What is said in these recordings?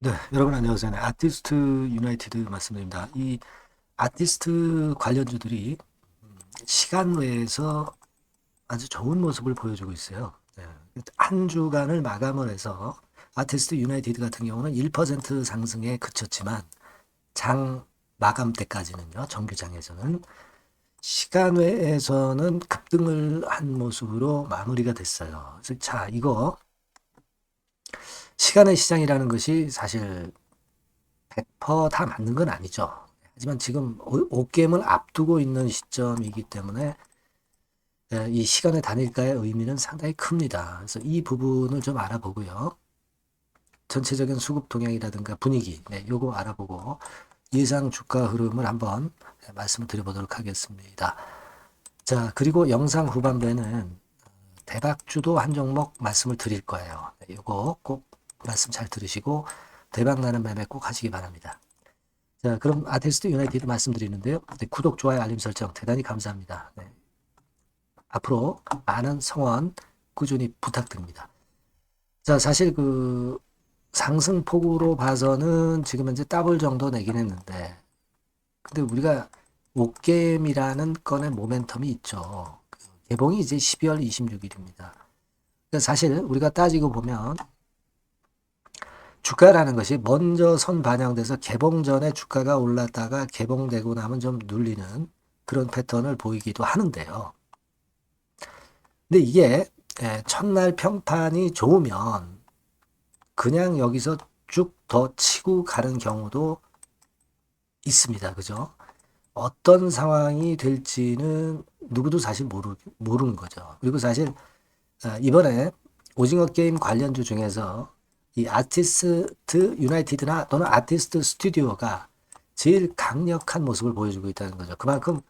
네, 여러분 안녕하세요. 네, 아티스트 유나이티드 말씀드립니다. 이 아티스트 관련주들이 시간 외에서 아주 좋은 모습을 보여주고 있어요. 네, 한 주간을 마감을 해서 아티스트 유나이티드 같은 경우는 1% 상승에 그쳤지만 장 마감 때까지는요, 정규장에서는 시간 외에서는 급등을 한 모습으로 마무리가 됐어요. 그래서 자, 이거 시간의 시장이라는 것이 사실 100%다 맞는 건 아니죠. 하지만 지금 옷게임을 앞두고 있는 시점이기 때문에 이 시간의 단일가의 의미는 상당히 큽니다. 그래서 이 부분을 좀 알아보고요. 전체적인 수급 동향이라든가 분위기, 요거 알아보고 예상 주가 흐름을 한번 말씀을 드려보도록 하겠습니다. 자, 그리고 영상 후반부에는 대박주도 한 종목 말씀을 드릴 거예요. 요거 꼭 말씀 잘 들으시고 대박 나는 매매 꼭 하시기 바랍니다. 자, 그럼 아티스트 유나이티드 말씀드리는데요. 네, 구독, 좋아요, 알림 설정 대단히 감사합니다. 네, 앞으로 많은 성원 꾸준히 부탁드립니다. 자, 사실 그 상승폭으로 봐서는 지금 현재 더블 정도 내긴 했는데, 근데 우리가 옷게임이라는 건의 모멘텀이 있죠. 그 개봉이 이제 12월 26일입니다. 사실 우리가 따지고 보면 주가라는 것이 먼저 선 반영돼서 개봉 전에 주가가 올랐다가 개봉되고 나면 좀 눌리는 그런 패턴을 보이기도 하는데요. 근데 이게 첫날 평판이 좋으면 그냥 여기서 쭉 더 치고 가는 경우도 있습니다. 그죠? 어떤 상황이 될지는 누구도 사실 모르는 거죠. 그리고 사실 이번에 오징어 게임 관련주 중에서 이 아티스트 유나이티드나 또는 아티스트 스튜디오가 제일 강력한 모습을 보여주고 있다는 거죠. 그만큼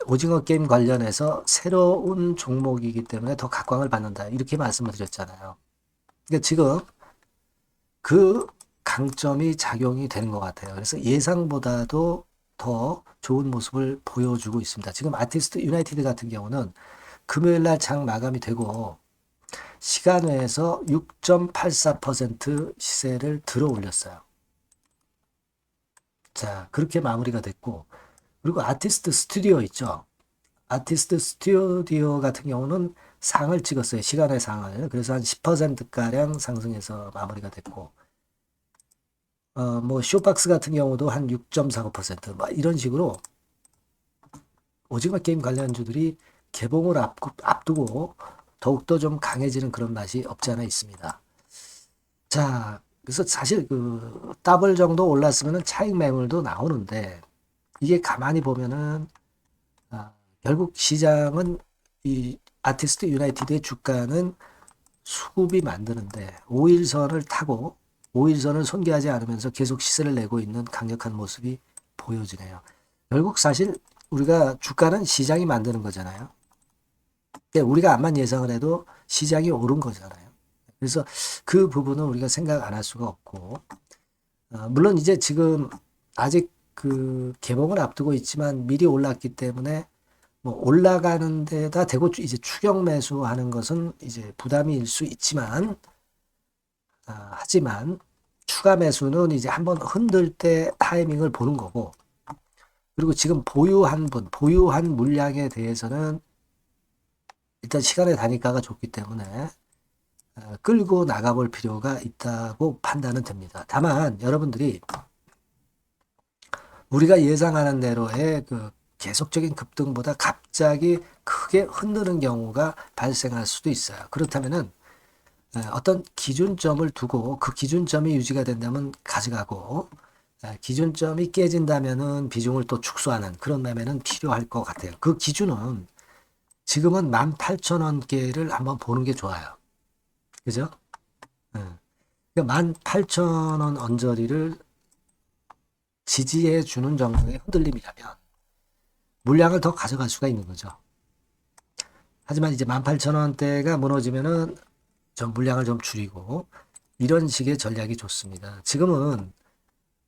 오징어 게임 관련해서 새로운 종목이기 때문에 더 각광을 받는다. 이렇게 말씀을 드렸잖아요. 그러니까 지금 그 강점이 작용이 되는 것 같아요. 그래서 예상보다도 더 좋은 모습을 보여주고 있습니다. 지금 아티스트 유나이티드 같은 경우는 금요일 날 장 마감이 되고 시간 외에서 6.84% 시세를 들어 올렸어요. 자, 그렇게 마무리가 됐고, 그리고 아티스트 스튜디오 있죠. 아티스트 스튜디오 같은 경우는 상을 찍었어요. 시간의 상을. 그래서 한 10%가량 상승해서 마무리가 됐고, 뭐, 쇼박스 같은 경우도 한 6.45%, 뭐 이런 식으로 오징어 게임 관련주들이 개봉을 앞두고 더욱더 좀 강해지는 그런 맛이 없지 않아 있습니다. 자, 그래서 사실 그 더블 정도 올랐으면 차익 매물도 나오는데 이게 가만히 보면은 결국 시장은 이 아티스트 유나이티드의 주가는 수급이 만드는데 5일선을 타고 5일선을 손괴하지 않으면서 계속 시세를 내고 있는 강력한 모습이 보여지네요. 결국 사실 우리가 주가는 시장이 만드는 거잖아요. 우리가 암만 예상을 해도 시장이 오른 거잖아요. 그래서 그 부분은 우리가 생각 안 할 수가 없고, 물론 이제 지금 아직 그 개봉을 앞두고 있지만 미리 올랐기 때문에 뭐 올라가는 데다 대고 이제 추격 매수하는 것은 이제 부담일 수 있지만, 하지만 추가 매수는 이제 한번 흔들 때 타이밍을 보는 거고, 그리고 지금 보유한 물량에 대해서는 일단 시간의 단위가가 좋기 때문에 끌고 나가볼 필요가 있다고 판단은 됩니다. 다만 여러분들이 우리가 예상하는 대로의 그 계속적인 급등보다 갑자기 크게 흔드는 경우가 발생할 수도 있어요. 그렇다면은 어떤 기준점을 두고 그 기준점이 유지가 된다면 가져가고 기준점이 깨진다면은 비중을 또 축소하는 그런 매매는 필요할 것 같아요. 그 기준은 지금은 18,000원대를 한번 보는 게 좋아요. 그죠? 그러니까 18,000원 언저리를 지지해 주는 정도의 흔들림이라면 물량을 더 가져갈 수가 있는 거죠. 하지만 이제 18,000원대가 무너지면은 좀 물량을 좀 줄이고 이런 식의 전략이 좋습니다. 지금은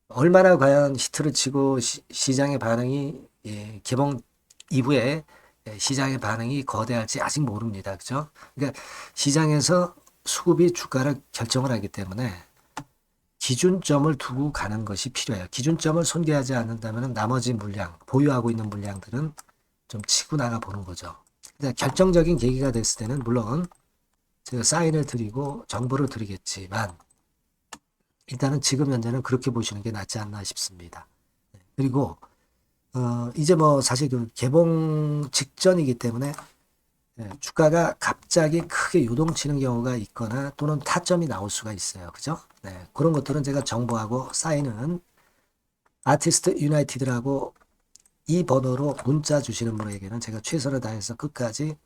얼마나 과연 히트를 치고 시장의 반응이 개봉 이후에 시장의 반응이 거대할지 아직 모릅니다. 그죠? 그러니까 시장에서 수급이 주가를 결정을 하기 때문에 기준점을 두고 가는 것이 필요해요. 기준점을 손괴하지 않는다면 나머지 물량, 보유하고 있는 물량들은 좀 치고 나가 보는 거죠. 결정적인 계기가 됐을 때는 물론 제가 사인을 드리고 정보를 드리겠지만 일단은 지금 현재는 그렇게 보시는 게 낫지 않나 싶습니다. 그리고 이제 뭐 사실 그 개봉 직전이기 때문에 주가가 갑자기 크게 요동치는 경우가 있거나 또는 타점이 나올 수가 있어요. 그죠? 네, 그런 것들은 제가 정보하고 사인은 아티스트 유나이티드라고 이 번호로 문자 주시는 분에게는 제가 최선을 다해서 끝까지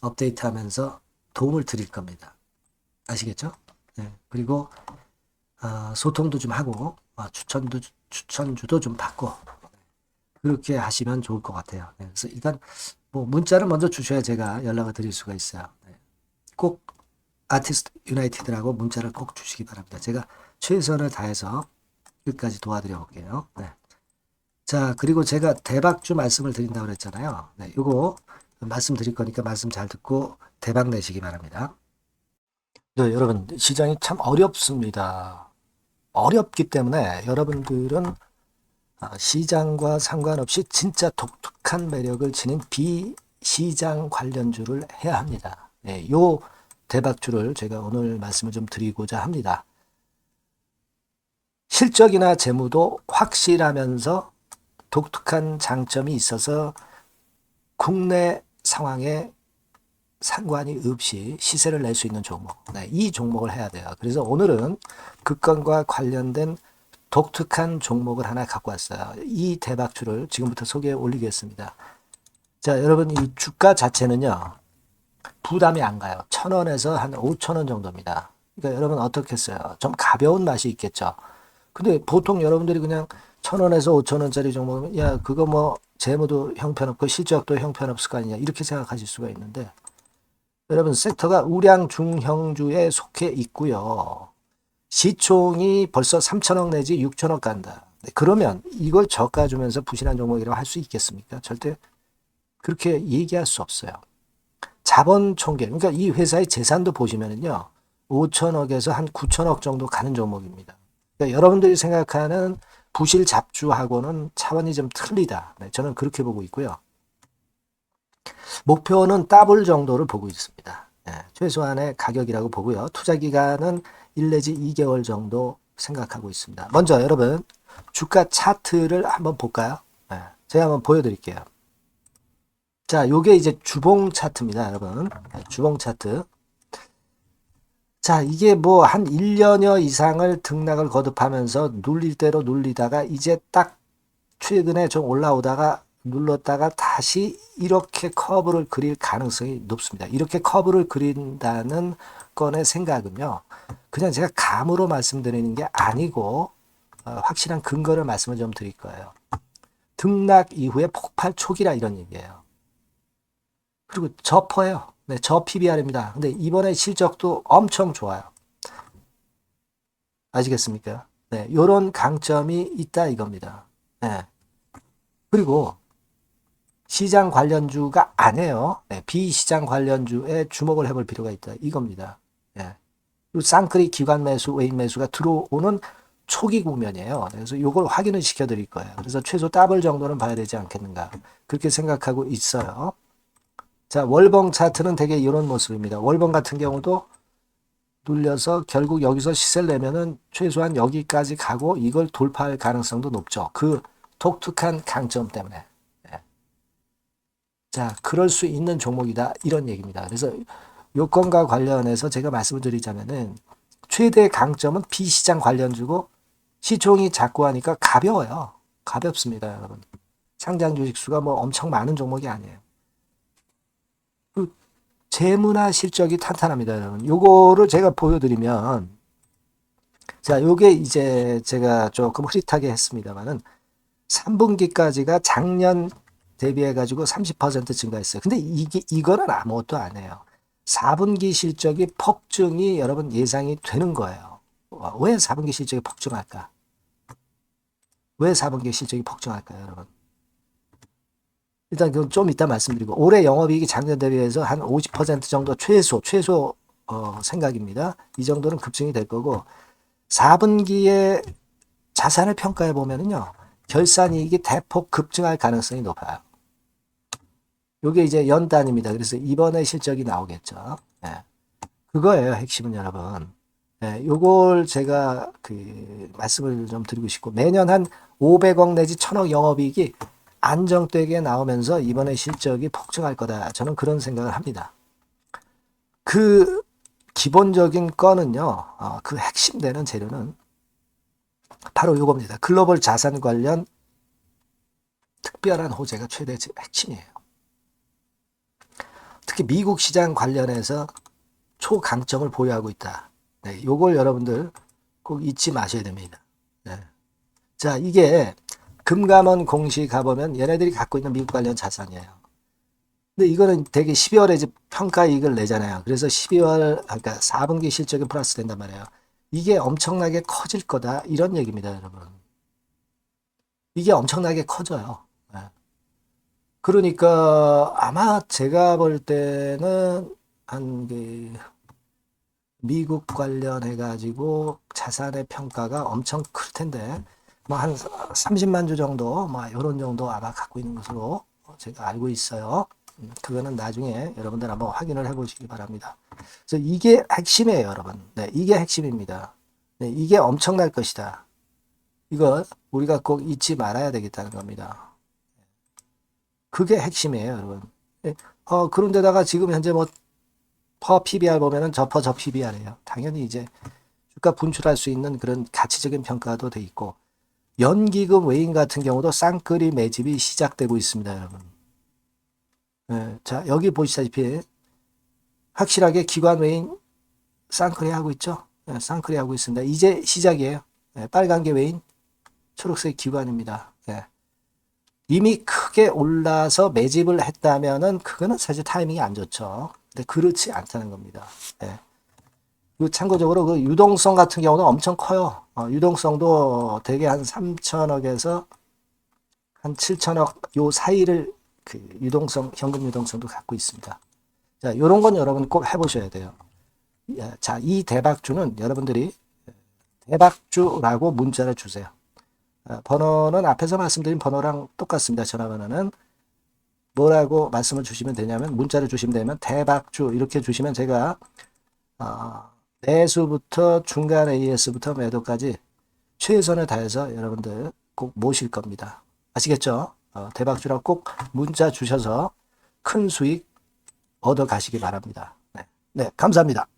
업데이트하면서 도움을 드릴 겁니다. 아시겠죠? 네, 그리고 소통도 좀 하고 추천주도 좀 받고 그렇게 하시면 좋을 것 같아요. 네, 그래서 일단 뭐 문자를 먼저 주셔야 제가 연락을 드릴 수가 있어요. 네, 꼭 아티스트 유나이티드라고 문자를 꼭 주시기 바랍니다. 제가 최선을 다해서 끝까지 도와드려 볼게요. 네. 자, 그리고 제가 대박주 말씀을 드린다고 그랬잖아요. 네, 요거 말씀드릴 거니까 말씀 잘 듣고 대박 내시기 바랍니다. 네, 여러분 시장이 참 어렵습니다. 어렵기 때문에 여러분들은 시장과 상관없이 진짜 독특한 매력을 지닌 비시장 관련주를 해야 합니다. 네, 요 대박주를 제가 오늘 말씀을 좀 드리고자 합니다. 실적이나 재무도 확실하면서 독특한 장점이 있어서 국내 상황에 상관이 없이 시세를 낼 수 있는 종목. 네, 이 종목을 해야 돼요. 그래서 오늘은 그 건과 관련된 독특한 종목을 하나 갖고 왔어요. 이 대박주를 지금부터 소개해 올리겠습니다. 자, 여러분 이 주가 자체는요. 부담이 안 가요. 1,000원에서 한 5,000원 정도입니다. 그러니까 여러분 어떻겠어요? 좀 가벼운 맛이 있겠죠. 근데 보통 여러분들이 그냥 1,000원에서 5,000원짜리 종목은 야 그거 뭐 재무도 형편없고 실적도 형편없을 거 아니냐 이렇게 생각하실 수가 있는데 여러분 섹터가 우량 중형주에 속해 있고요. 시총이 벌써 3,000억 내지 6,000억 간다. 그러면 이걸 저가 주면서 부실한 종목이라고 할 수 있겠습니까? 절대 그렇게 얘기할 수 없어요. 자본 총계, 그러니까 이 회사의 재산도 보시면은요, 5천억에서 한 9천억 정도 가는 종목입니다. 그러니까 여러분들이 생각하는 부실 잡주하고는 차원이 좀 틀리다. 네, 저는 그렇게 보고 있고요. 목표는 더블 정도를 보고 있습니다. 네, 최소한의 가격이라고 보고요. 투자 기간은 1 내지 2개월 정도 생각하고 있습니다. 먼저 여러분 주가 차트를 한번 볼까요? 네, 제가 한번 보여드릴게요. 자, 요게 이제 주봉 차트입니다, 여러분. 네, 주봉 차트. 자, 이게 뭐 한 1년여 이상을 등락을 거듭하면서 눌릴 대로 눌리다가 이제 딱 최근에 좀 올라오다가 눌렀다가 다시 이렇게 커브를 그릴 가능성이 높습니다. 이렇게 커브를 그린다는 건의 생각은요. 그냥 제가 감으로 말씀드리는 게 아니고 확실한 근거를 말씀을 좀 드릴 거예요. 등락 이후에 폭발 초기라 이런 얘기예요. 그리고 저퍼예요. 네, 저 PBR입니다. 근데 이번에 실적도 엄청 좋아요. 아시겠습니까? 네, 요런 강점이 있다 이겁니다. 네. 그리고 시장 관련주가 아니에요. 네, 비시장 관련주에 주목을 해볼 필요가 있다 이겁니다. 네. 그리고 쌍끌이 기관 매수, 외인 매수가 들어오는 초기 국면이에요. 그래서 요걸 확인을 시켜 드릴 거예요. 그래서 최소 더블 정도는 봐야 되지 않겠는가. 그렇게 생각하고 있어요. 자, 월봉 차트는 되게 이런 모습입니다. 월봉 같은 경우도 눌려서 결국 여기서 시세를 내면은 최소한 여기까지 가고 이걸 돌파할 가능성도 높죠. 그 독특한 강점 때문에. 네. 자, 그럴 수 있는 종목이다. 이런 얘기입니다. 그래서 요건과 관련해서 제가 말씀을 드리자면은 최대 강점은 비시장 관련주고 시총이 작고 하니까 가벼워요. 가볍습니다, 여러분. 상장 주식 수가 뭐 엄청 많은 종목이 아니에요. 재무나 실적이 탄탄합니다, 여러분. 요거를 제가 보여드리면, 자, 요게 이제 제가 조금 흐릿하게 했습니다만은, 3분기까지가 작년 대비해가지고 30% 증가했어요. 근데 이거는 아무것도 안 해요. 4분기 실적이 폭증이 여러분 예상이 되는 거예요. 왜 4분기 실적이 폭증할까? 왜 4분기 실적이 폭증할까요, 여러분? 일단 그건 좀 이따 말씀드리고 올해 영업이익이 작년 대비해서 한 50% 정도 최소 생각입니다. 이 정도는 급증이 될 거고 4분기에 자산을 평가해 보면은요. 결산이익이 대폭 급증할 가능성이 높아요. 이게 이제 연단입니다. 그래서 이번에 실적이 나오겠죠. 예. 그거예요. 핵심은 여러분. 예, 요걸 제가 말씀을 좀 드리고 싶고 매년 한 500억 내지 1000억 영업이익이 안정되게 나오면서 이번에 실적이 폭증할 거다. 저는 그런 생각을 합니다. 그 기본적인 거는요. 그 핵심되는 재료는 바로 요겁니다. 글로벌 자산 관련 특별한 호재가 최대 핵심이에요. 특히 미국 시장 관련해서 초강점을 보유하고 있다. 네, 요걸 여러분들 꼭 잊지 마셔야 됩니다. 네. 자, 이게 금감원 공시 가보면 얘네들이 갖고 있는 미국 관련 자산이에요. 근데 이거는 되게 12월에 이제 평가이익을 내잖아요. 그래서 12월, 그러니까 4분기 실적이 플러스 된단 말이에요. 이게 엄청나게 커질 거다. 이런 얘기입니다, 여러분. 이게 엄청나게 커져요. 네. 그러니까 아마 제가 볼 때는 한 미국 관련해 가지고 자산의 평가가 엄청 클 텐데 뭐 한 30만 주 정도 뭐 이런 정도 아마 갖고 있는 것으로 제가 알고 있어요. 그거는 나중에 여러분들 한번 확인을 해 보시기 바랍니다. 그래서 이게 핵심이에요, 여러분. 네, 이게 핵심입니다. 네, 이게 엄청날 것이다. 이거 우리가 꼭 잊지 말아야 되겠다는 겁니다. 그게 핵심이에요, 여러분. 네, 그런데다가 지금 현재 뭐 퍼 PBR 보면은 저 PBR이에요. 당연히 이제 주가 분출할 수 있는 그런 가치적인 평가도 돼 있고 연기금 외인 같은 경우도 쌍끌이 매집이 시작되고 있습니다, 여러분. 네, 자, 여기 보시다시피 확실하게 기관 외인 쌍끌이 하고 있죠. 네, 쌍끌이 하고 있습니다. 이제 시작이에요. 네, 빨간 게 외인, 초록색 기관입니다. 네. 이미 크게 올라서 매집을 했다면은 그거는 사실 타이밍이 안 좋죠. 근데 그렇지 않다는 겁니다. 네. 참고적으로 그 유동성 같은 경우는 엄청 커요. 유동성도 대개 한 3천억에서 한 7천억 요 사이를 유동성, 현금 유동성도 갖고 있습니다. 자, 요런 건 여러분 꼭 해보셔야 돼요. 자, 이 대박주는 여러분들이 대박주라고 문자를 주세요. 번호는 앞에서 말씀드린 번호랑 똑같습니다. 전화번호는 뭐라고 말씀을 주시면 되냐면 문자를 주시면 되면 대박주 이렇게 주시면 제가 매수부터 중간 AS부터 매도까지 최선을 다해서 여러분들 꼭 모실 겁니다. 아시겠죠? 대박주라고 꼭 문자 주셔서 큰 수익 얻어 가시기 바랍니다. 네, 네, 감사합니다.